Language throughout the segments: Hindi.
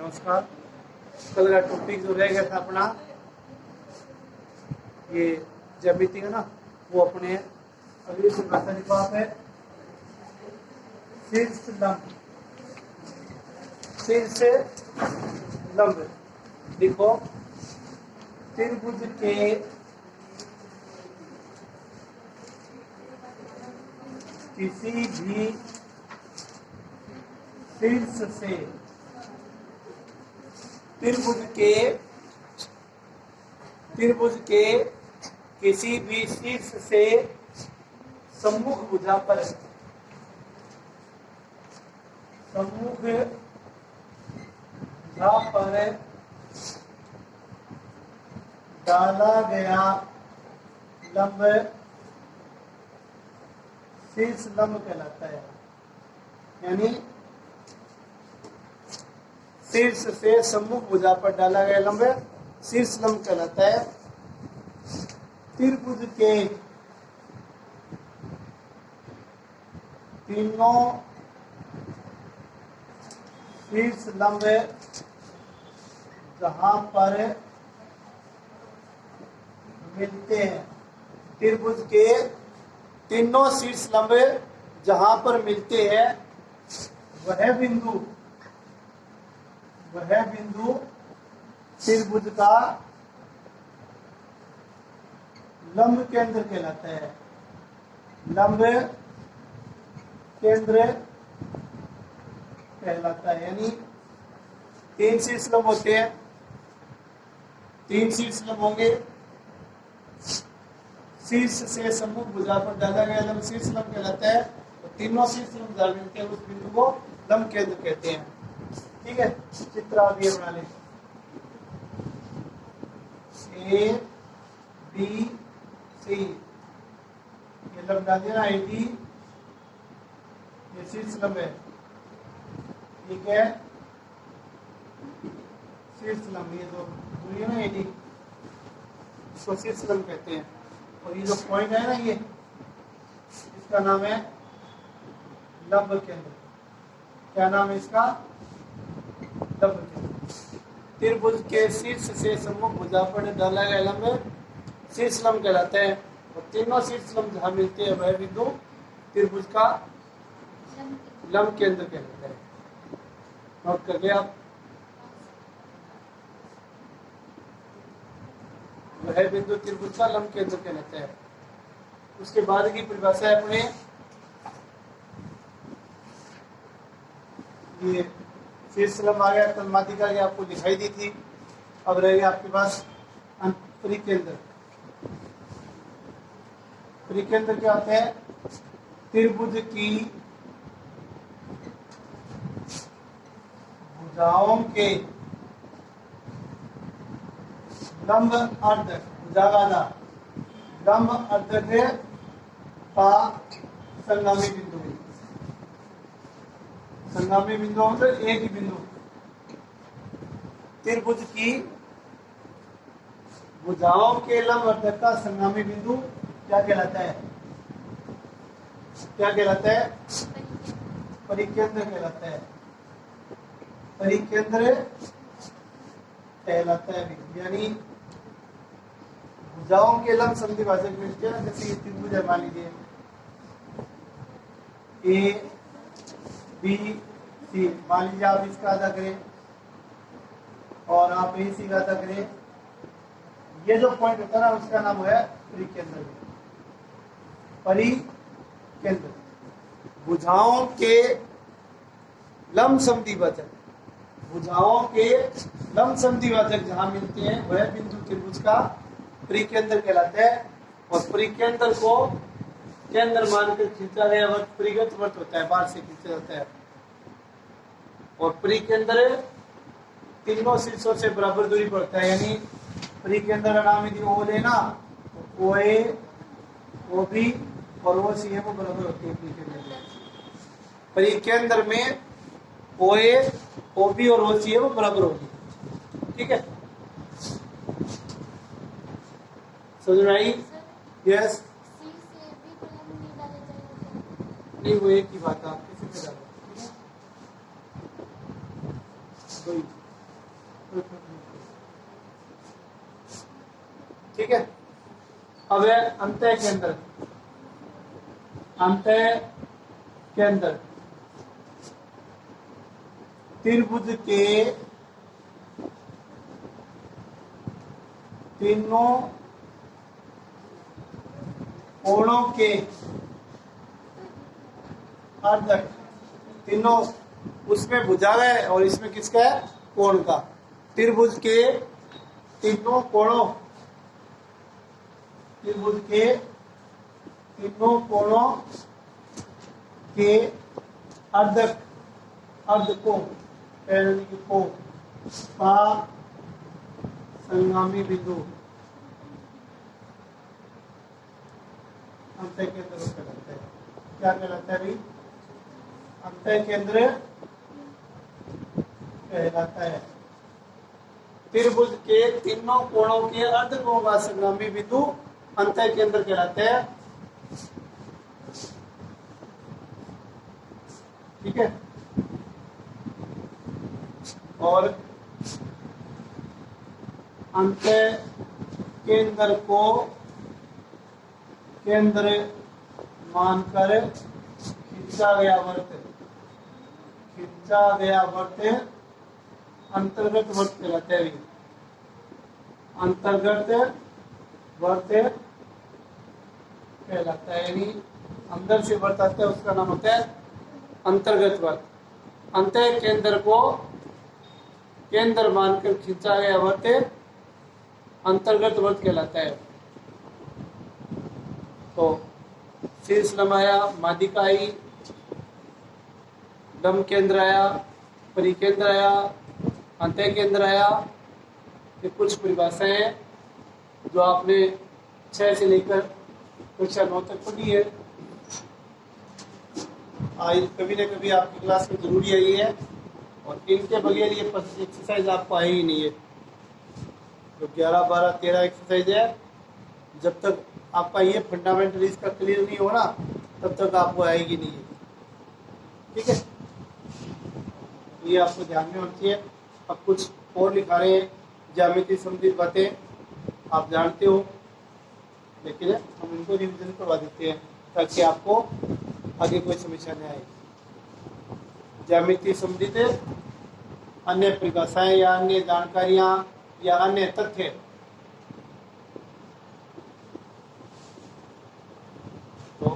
नमस्कार। कल का टॉपिक जो रह गया था अपना ये ज्यामिति का ना, वो अपने अगली परिभाषा की बात है शीर्ष लंब। शीर्ष लंब देखो, त्रिभुज के किसी भी शीर्ष से त्रिभुज के किसी भी शीर्ष से सम्मुख भुजा पर डाला गया लंब शीर्ष लंब कहलाता है। यानी शीर्ष से सम्मुख भुजा पर डाला गया लंब शीर्ष लंब कहलाता है। त्रिभुज के तीनों शीर्ष लंब जहां पर मिलते हैं, त्रिभुज के तीनों शीर्ष लंब जहां पर मिलते हैं वह बिंदु त्रिभुज का लंब केंद्र कहलाता है। लंब केंद्र कहलाता है। यानी तीन शीर्ष लंब होते हैं, तीन शीर्ष लंब होंगे। शीर्ष से सम्मुख भुजा पर डाला गया लंब शीर्ष लंब कहलाता है। तो तीनों शीर्ष लंब जहां मिलते हैं उस बिंदु को लंब केंद्र कहते हैं। ठीक है, चित्र आप ये बना लें। ए बी सी ये लंब डाल दिया ना, ए डी ये शीर्ष लंब है। ठीक है, शीर्ष लंब ये जो दूरी है ना ए डी, इसको शीर्ष लंब कहते हैं। और ये जो पॉइंट है ना, ये इसका नाम है लंब केंद्र। क्या नाम है इसका? लंब केंद्र। त्रिभुज के शीर्ष से सम्मुख भुजा पर डाला गया लंब शीर्ष लंब कहलाता है। और तीनों शीर्ष लंब जहां मिलते हैं वह बिंदु त्रिभुज का लंब केंद्र कहलाता है। नोट करके आप, वह बिंदु त्रिभुज का लंब केंद्र कहलाता है। उसके बाद की परिभाषा है अपने ये शीर्ष लंब आ गया, तन्मात्रिका की आपको दिखाई दी थी। अब रह गया आपके पास परिकेंद्र। परिकेंद्र क्या होता है? त्रिभुज की भुजाओं के लंब अर्धक लंब अर्धक का संगामी बिंदु। संगामी बिंदु मतलब एक ही बिंदु। त्रिभुज की भुजाओं के लंब अर्धक का संगामी बिंदु क्या कहलाता है? क्या कहलाता है? परिकेंद्र कहलाता है। परिकेंद्र कहलाता है। यानी भुजाओं के लंब समद्विभाजक मिलते हैं। जैसे ये त्रिभुज है, मान लीजिए ए बी सी, मान लीजिए आप इसका आधा करें और आप ए सी का आधा करें। ये जो पॉइंट होता है ना, उसका नाम है परिकेंद्र। परिकेंद्र भुजाओं के लंब समद्विभाजक, भुजाओं के लंब समद्विभाजक जहां मिलते हैं वह बिंदु त्रिभुज का परिकेंद्र कहलाता है। और परिकेंद्र को केंद्र मानकर खींचा गया वृत्त परिगत वृत्त होता है, बाहर से खींचा जाता है। और परिकेंद्र तीनों शीर्षों से बराबर दूरी पर होता है। यानी परिकेंद्र का नाम यदि ओ लेना, तो ओ ए ओ बी और ओ सी वो बराबर होती है। परिकेंद्र में ओ ए ओ बी और ओ सी वो बराबर होगी। ठीक है, समझ में आई? यस। नहीं, वो एक ही बात है, आप किसी से डालो। ठीक है। अब है अंतः केंद्र। अंतः केंद्र त्रिभुज के तीनों कोणों के अर्धक, तीनों उसमें भुजा है और इसमें किसका है, कोण का। त्रिभुज के तीनों कोणों, त्रिभुज के तीनों कोणों के अर्धक, अर्धकोण को का संगामी बिंदु अंतः केंद्र कहलाता है। क्या कहलाता है भाई, अंतः केंद्र कहलाता है। त्रिभुज के तीनों कोणों के अर्धकोण का संगामी बिंदु अंतः केंद्र कहलाते हैं। ठीक है। और अंतः केंद्र को केंद्र मानकर खींचा गया वृत्त, खींचा गया वृत्त अंतर्गत वृत्त कहलाता है। अंतर्गत वृत्त कहलाता है, यानी अंदर से वृत्त आता है उसका नाम होता है अंतर्गत वृत्त। अंतः केंद्र को केंद्र मानकर खींचा गया वृत्त अंतर्गत वृत्त कहलाता है। तो शीर्ष लंब आया, माध्यिका आई, लंब केंद्र आया, परिकेंद्र आया, अंतः केंद्र आया। ये कुछ परिभाषाएं हैं जो आपने 6 से लेकर कक्षा 9 तक पढ़ी है। आज कभी न कभी आपकी क्लास में जरूरी आई है, और इनके बगैर ये एक्सरसाइज आपको आई ही नहीं है। तो 11, 12, 13 एक्सरसाइज है, जब तक आपका ये फंडामेंटल इसका क्लियर नहीं हो ना, तब तक आपको आएगी नहीं है। ठीक है, ये आपको ध्यान में होनी चाहिए। अब कुछ और लिखा रहे हैं, ज्यामिति संबंधित बातें आप जानते हो, लेकिन हम इनको रिविजन करवा देते हैं ताकि आपको आगे कोई समस्या नहीं आए। ज्यामिति संबंधित अन्य परिभाषाएं या अन्य जानकारियां या अन्य तथ्य तो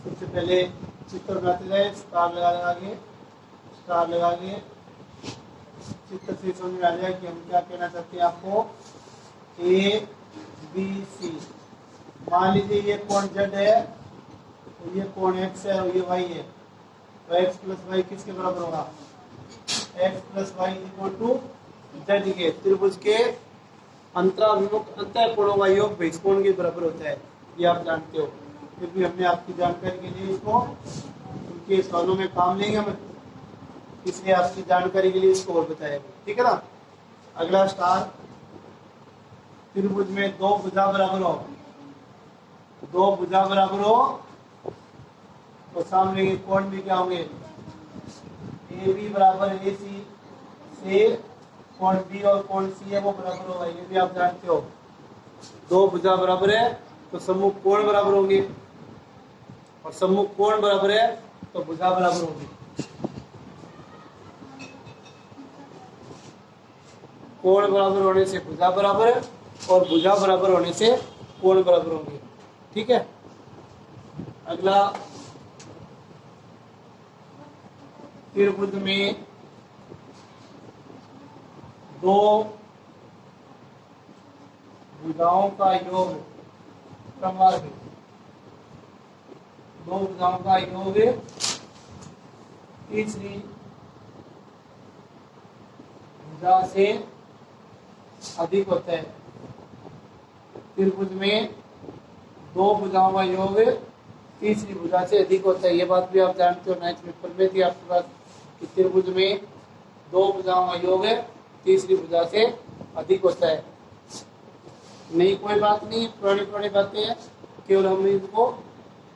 सबसे पहले चित्र बनाते जाए, स्टार लगा के चित्र से समझ में आ जाए कि हम क्या कहना चाहते हैं आपको। ए बी सी, मान लीजिए ये कोण जेड है, तो ये कोण एक्स है और ये वाई है, तो एक्स प्लस वाई किसके बराबर होगा, X plus Y equal to Z के त्रिभुज के अंतराभिमुख अंतः कोणों का योग इस कोण के बराबर होता है। ये आप जानते हो, फिर भी हमने आपकी जानकारी के लिए इसको उनके सवालों में काम लेंगे हम, इसलिए आपकी जानकारी के लिए इसको और बताया। ठीक है ना। अगला स्टार, त्रिभुज में दो भुजा बराबर हो, दो भुजा बराबर हो तो सामने के कोण भी क्या होंगे, ए बी बराबर ए सी से कोण बी और कोण सी है वो बराबर होगा, ये भी आप जानते हो। दो भुजा बराबर है तो सम्मुख कोण बराबर होंगे, और सम्मुख कोण बराबर है तो भुजा बराबर होगी। कोण बराबर होने से भुजा बराबर है, और भुजा बराबर होने से कोण बराबर होंगे। ठीक है। अगला, त्रिभुज में दो भुजाओं का योग क्रमवार, दो भुजाओं का योग तीसरी भुजा से अधिक होता है। त्रिभुज में दो भुजाओं का योग तीसरी भुजा से अधिक होता है। ये बात भी आप जानते हो, 9th पेपर में थी आपके पास कि त्रिभुज में दो भुजाओं का योग तीसरी भुजा से अधिक होता है। नहीं, कोई बात नहीं, पुरानी बातें हैं, केवल हम इनको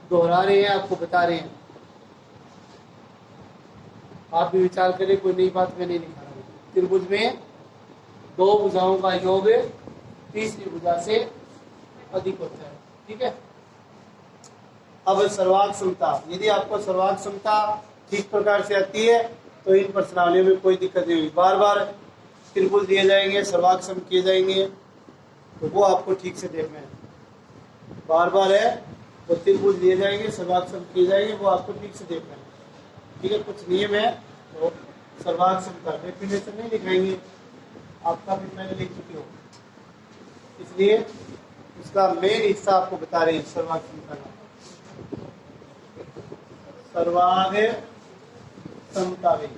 दोहरा रहे हैं, आपको बता रहे हैं। आप भी विचार करें, कोई नई बात मैं नहीं लिखा रहा हूँ। त्रिभुज में दो भुजाओं का योग तीसरी भुजा से अधिक होता है। ठीक है। अब सर्वांग समता, यदि आपको सर्वांग समता ठीक प्रकार से आती है तो इन प्रश्नावलियों में कोई दिक्कत नहीं होगी। बार बार त्रिभुज दिए जाएंगे, सर्वांग सम किए जाएंगे, तो वो आपको ठीक से देखना है। बार बार है वो त्रिभुज दिए जाएंगे, सर्वांग सम किए जाएंगे, वो आपको ठीक से देखना है। ठीक है। कुछ नियम है तो सर्वांग समता डेफिनेशन नहीं दिखाएंगे, आपका भी मैंने लिख चुकी हो, इसलिए उसका मेन हिस्सा आपको बता रहे हैं। सर्वांग समता का सर्वांग समता में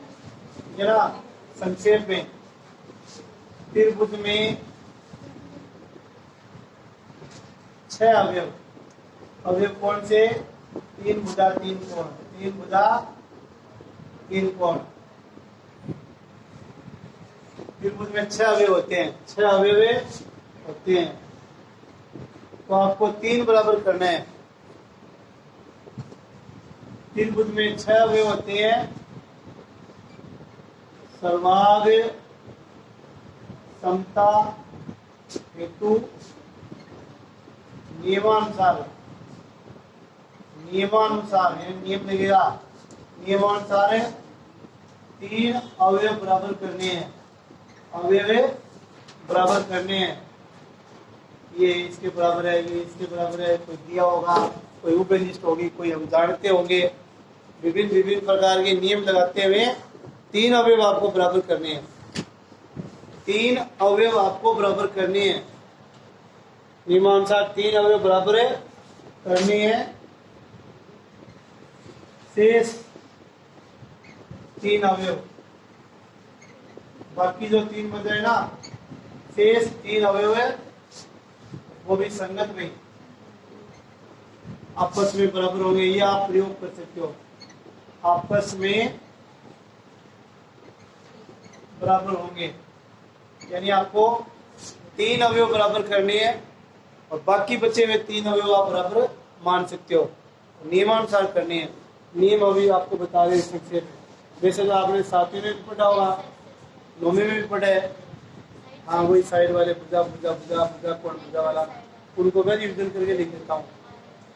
जरा संक्षेप में, त्रिभुज में 6 अवयव, अवयव कौन से? 3 भुजा 3 कोण, 3 भुजा 3 कोण। त्रिभुज में 6 अवयव होते हैं, 6 अवयव होते हैं, तो आपको 3 बराबर करना है। त्रिभुज में 6 अवयव होते हैं, सर्वांग समता हेतु नियमानुसार, नियमानुसार नियम लगेगा, नियमानुसार 3 अवयव बराबर करने हैं, अवयव बराबर करने हैं। ये इसके बराबर है, ये इसके बराबर है, कोई दिया होगा, कोई उपनिष्ठ होगी, कोई हम जानते होंगे। विभिन्न विभिन्न प्रकार के नियम लगाते हुए 3 अवयव आपको बराबर करने हैं, 3 अवयव आपको बराबर करने हैं। नियमानुसार 3 अवयव बराबर करने हैं, शेष 3 अवयव, बाकी जो 3 बच रहे ना, शेष 3 अवयव है वो भी संगत में आपस में बराबर होंगे। ये आप प्रयोग कर सकते हो, आपस में बराबर होंगे, यानी आपको 3 अवयव बराबर करने हैं और बाकी बचे हुए 3 अवयव आप बराबर मान सकते हो, नियमानुसार करने हैं। नियम अभी आपको बता रहे संक्षेप में, वैसे तो आपने 7वीं में भी पढ़ा होगा, 9वीं में भी पढ़ा है। हाँ, वही साइड वाले भुजा भुजा भुजा भुजा कोण भुजा वाला, उनको मैं रिविजन करके लिख देता हूँ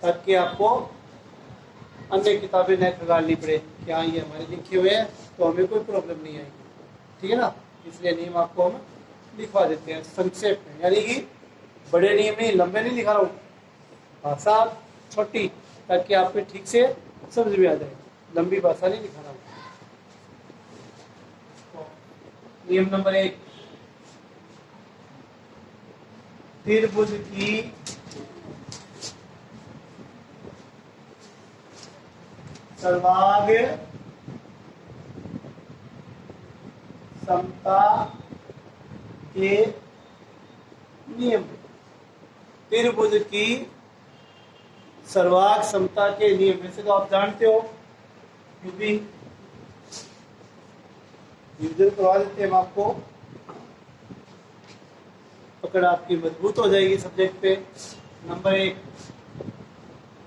ताकि आपको अन्य किताबें न खंगालनी पड़े कि हाँ ये हमारे लिखे हुए हैं तो हमें कोई प्रॉब्लम नहीं आएगी। ठीक है ना, इसलिए नियम आपको हम लिखवा देते हैं संक्षेप में, यानी कि बड़े नियम नहीं, लंबे नहीं लिखा रहा हूँ, भाषा छोटी, ताकि आपको ठीक से समझ में आ जाए, लंबी भाषा नहीं लिखा रहा हूँ। नियम नंबर 1, त्रिभुज की सर्वांग समता के नियम, त्रिभुज की सर्वांग समता के नियम वैसे तो आप जानते हो, क्योंकि रिविजन करवा देते हैं हम आपको, पकड़ आपकी मजबूत हो जाएगी सब्जेक्ट पे। नंबर 1,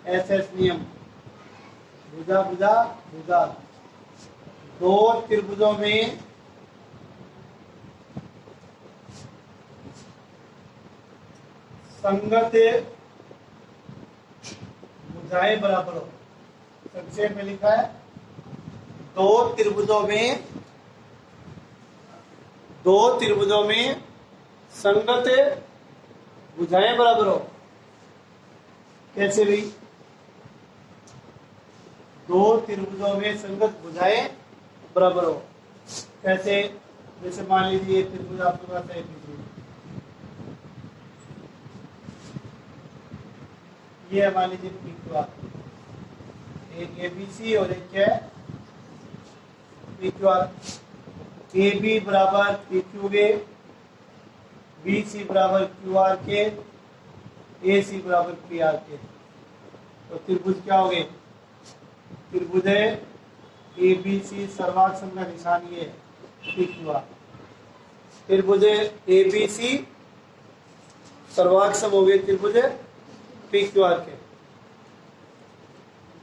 एसएस नियम, भुजा भुजा भुजा, 2 त्रिभुजों में संगत भुजाएं बराबर हो। संक्षेप में लिखा है, 2 त्रिभुजों में संगत भुजाएं बराबर हो। कैसे भी? 2 त्रिभुजों में संगत भुजाएं बराबर हो। कैसे? जैसे मान लीजिए त्रिभुज आपके पास है, ये मान लीजिए PQR, एक ABC और एक क्या है PQR। AB बराबर PQA, BC बराबर QR के, AC बराबर PR के, तो त्रिभुज क्या हो गए? त्रिभुज है ABC, सर्वांग सम का निशान ये PQR। त्रिभुज ABC सर्वांग सम हो गए त्रिभुज PQR के।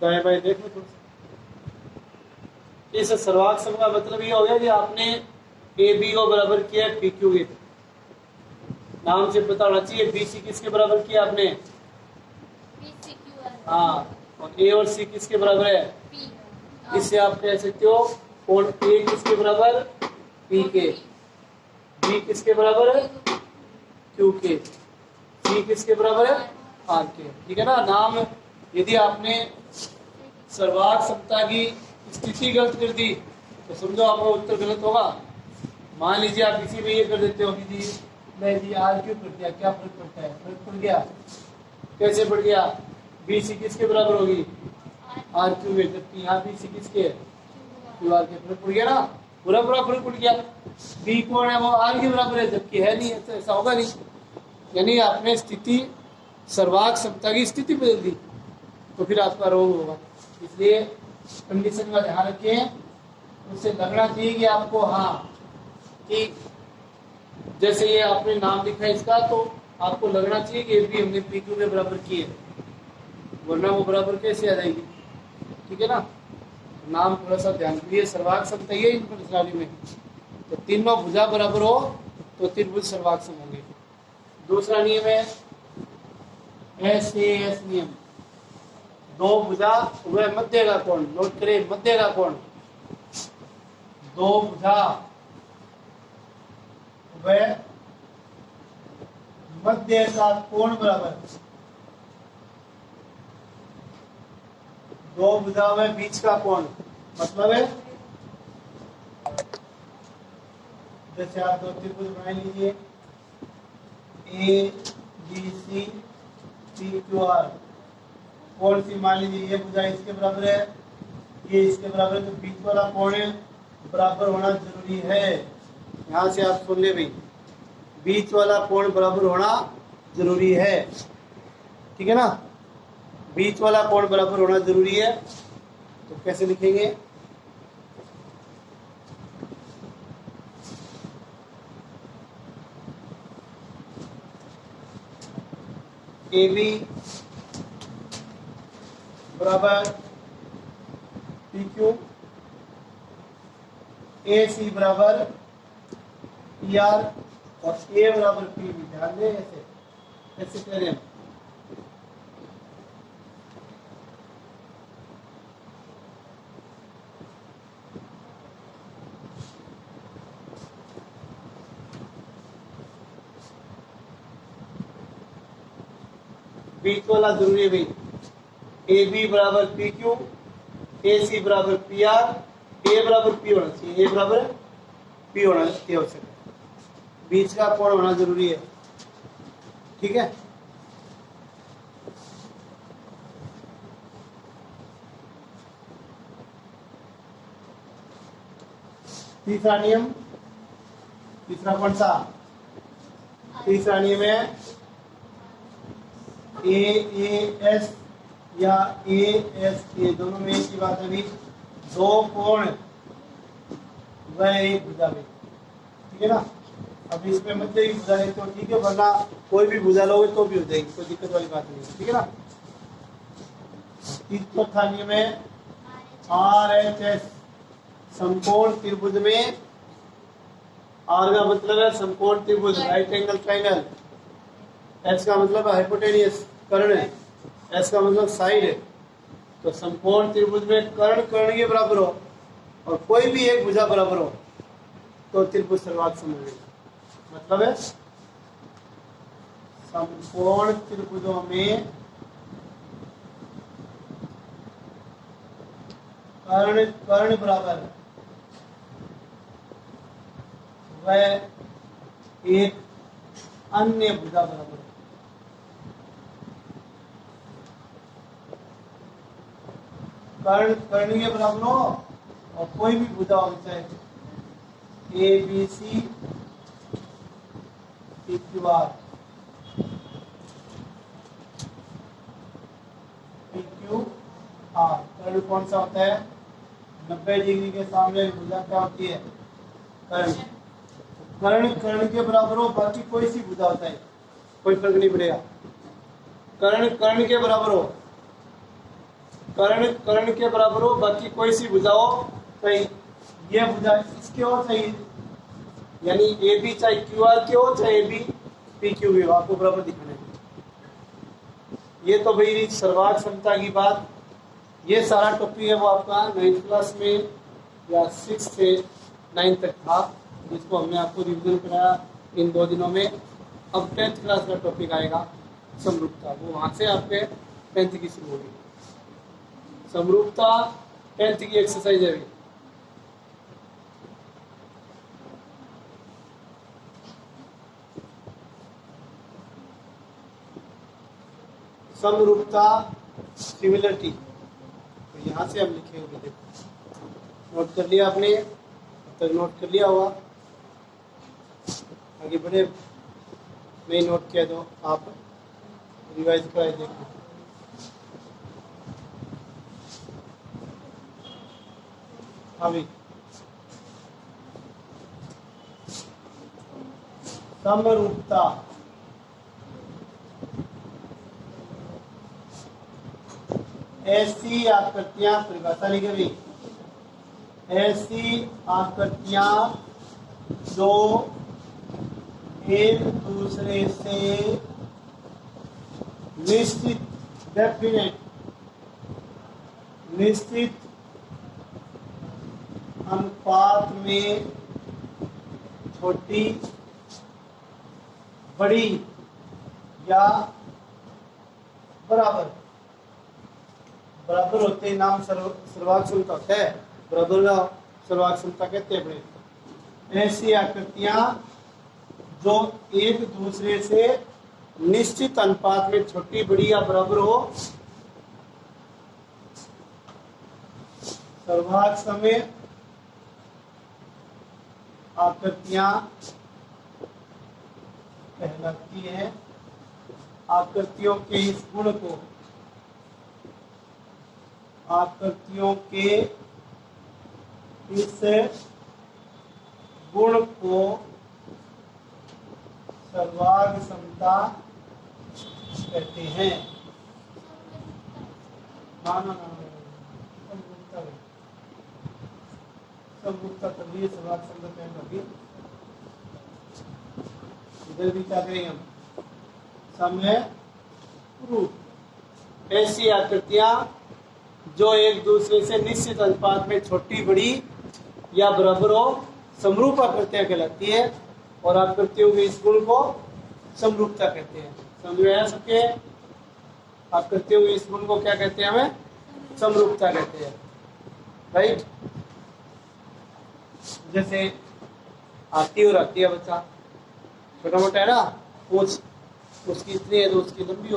दाएं बाएं देख लो थोड़ा सा। इस सर्वांग सम का मतलब ये हो गया कि आपने ए बी को बराबर किया पी क्यू के, नाम से पता होना चाहिए। बी सी किसके बराबर किया आपने? हाँ, और ए और सी किसके बराबर है? इससे आप कह सकते हो कोण ए किसके बराबर? पी के। बी किसके बराबर है? क्यू के। सी किसके बराबर है? आर के। ठीक है ना। नाम यदि आपने सर्वांग समता की स्थिति गलत कर दी तो समझो आपका उत्तर गलत होगा। मान लीजिए आप इसी में ये कर देते हो कि जी मैं जी आर क्यू कर दिया, क्या फर्क पड़ता है? फर्क पड़ गया। कैसे पड़ गया? बी सी किसके बराबर होगी? आर क्यू में, जबकि यहाँ बी सी किसके है? क्यू आर के। फर्क पड़ गया ना, पूरा पूरा फर्क पड़ गया। बी कौन है? वो आर के बराबर है, जबकि है नहीं, तो ऐसा होगा नहीं। यानी आपने स्थिति सर्वांग समता की स्थिति बदल दी तो फिर आपका रोग होगा। इसलिए कंडीशन का ध्यान रखें। उससे लगना चाहिए कि आपको, हाँ, कि जैसे ये आपने नाम लिखा है इसका, तो आपको लगना चाहिए कि भी हमने पी क्यू के बराबर की है, वरना वो बराबर कैसे आ जाएगी? ठीक है ना। नाम थोड़ा सा ध्यान दीजिए। सर्वांग समता है इन प्रणाली में, तो तीनों भुजा बराबर हो तो त्रिभुज सर्वांग सम होंगे। दूसरा नियम है SAS नियम, दो भुजा व मध्य का कोण। नोट करें, मध्य का कोण। दो भुजा व मध्य का कोण बराबर, दो भुजा व बीच का कोण मतलब है, जैसे आप दो त्रिभुज बना लीजिए A B C P Q R. कौन सी मान लीजिए ये भुजा इसके बराबर है, ये इसके बराबर है, तो बीच वाला कोण बराबर होना जरूरी है। यहाँ से आप सुन ले भाई, बीच वाला कोण बराबर होना जरूरी है। ठीक है ना। बीच वाला कोण बराबर होना जरूरी है। तो कैसे लिखेंगे? ए बी बराबर पी क्यू, ए सी बराबर पी आर और ए बराबर पी बी। ध्यान दें, ऐसे ऐसे कह रहे हैं। बीच वाला जरूरी है भाई। ए बी बराबर पी क्यू, ए सी बराबर पी आर, ए बराबर पी होना चाहिए, ए बराबर पी होना आवश्यक है। बीच का कोण होना जरूरी है। ठीक है। तीसरा नियम, तीसरा कौन सा? तीसरा नियम है AAS या ASA, दोनों में एक ही बात है भी, दो कोण व एक भुजा में। ठीक है ना। अब इसमें मध्य की भुजा लेते हो ठीक है, वरना कोई भी भुजा लोगे तो भी हो जाएगी, कोई दिक्कत वाली बात नहीं। ठीक है ना। चौथा नियम है RHS, समकोण त्रिभुज में। आर का मतलब है समकोण त्रिभुज, राइट एंगल ट्रायंगल। एस का मतलब है हाइपोटेनियस, कर्ण है। एस का मतलब साइड है। तो समकोण त्रिभुज में कर्ण कर्ण के बराबर हो और कोई भी एक भुजा बराबर हो तो त्रिभुज सर्वांग सम होगा। मतलब है समकोण त्रिभुजों में कर्ण कर्ण बराबर व एक अन्य भुजा बराबर। कर्ण कर्ण के बराबर हो और कोई भी भुजा हो, चाहे A B C P Q R, P Q R. कर्ण कौन सा होता है? 90 डिग्री के सामने भुजा क्या होती है? कर्ण। कर्ण कर्ण के बराबर हो, बाकी कोई सी भुजा होता है, कोई फर्क नहीं पड़ेगा। कर्ण कर्ण के बराबर हो, कर्ण कर्ण के बराबर हो, बाकी कोई सी भुजा हो तो ये भुजा इसकी हो चाहिए, यानी ए बी चाहे क्यू आर की हो चाहे ए बी पी क्यू भी हो, आपको बराबर दिखाना है। ये तो भाई सर्वांग क्षमता की बात, ये सारा टॉपिक है वो आपका 9th क्लास में या 6 से 9 तक था, जिसको हमने आपको रिविजन कराया इन 2 दिनों में। अब 10th क्लास का टॉपिक आएगा समरूपता, वो वहाँ से आपके 10th की शुरू होगी। समरूपता 10th की एक्सरसाइज है। समरूपता सिमिलरिटी, तो यहाँ से हम लिखे होंगे, देखो नोट कर लिया आपने, अब तक नोट कर लिया होगा, आगे बढ़े नहीं नोट किया तो आप रिवाइज कराए देखो। अभी समरूपता ऐसी आकृतियां, परिभाषा लिखे भी, ऐसी आकृतियां जो एक दूसरे से निश्चित अनुपात में छोटी बड़ी या बराबर होते हैं, नाम सर्वांग क्षमता होता है, बराबर का सर्वांग क्षमता कहते हैं अपने। ऐसी आकृतियां जो एक दूसरे से निश्चित अनुपात में छोटी बड़ी या बराबर हो, सर्वांग समय आकृतियां कहलाती है। आकृतियों के इस गुण को, आकृतियों के इस गुण को सर्वांग क्षमता कहते हैं। समरूपता तभी सर्वांग क्षमता कहने लगी। इधर भी क्या करेंगे हम, समय रूप। ऐसी आकृतियां जो एक दूसरे से निश्चित अनुपात में छोटी बड़ी या बराबर हो, समरूप आकृतियां कहलाती है। और आकृतियों के इस गुण को समरूपता कहते हैं। समझ में आया सबके? आकृतियों के इस गुण को क्या कहते हैं? हमें समरूपता कहते हैं, राइट। जैसे हाथी और हत्ती बच्चा छोटा मोटा है ना, पूछ उसकी इतनी है तो उसकी लंबी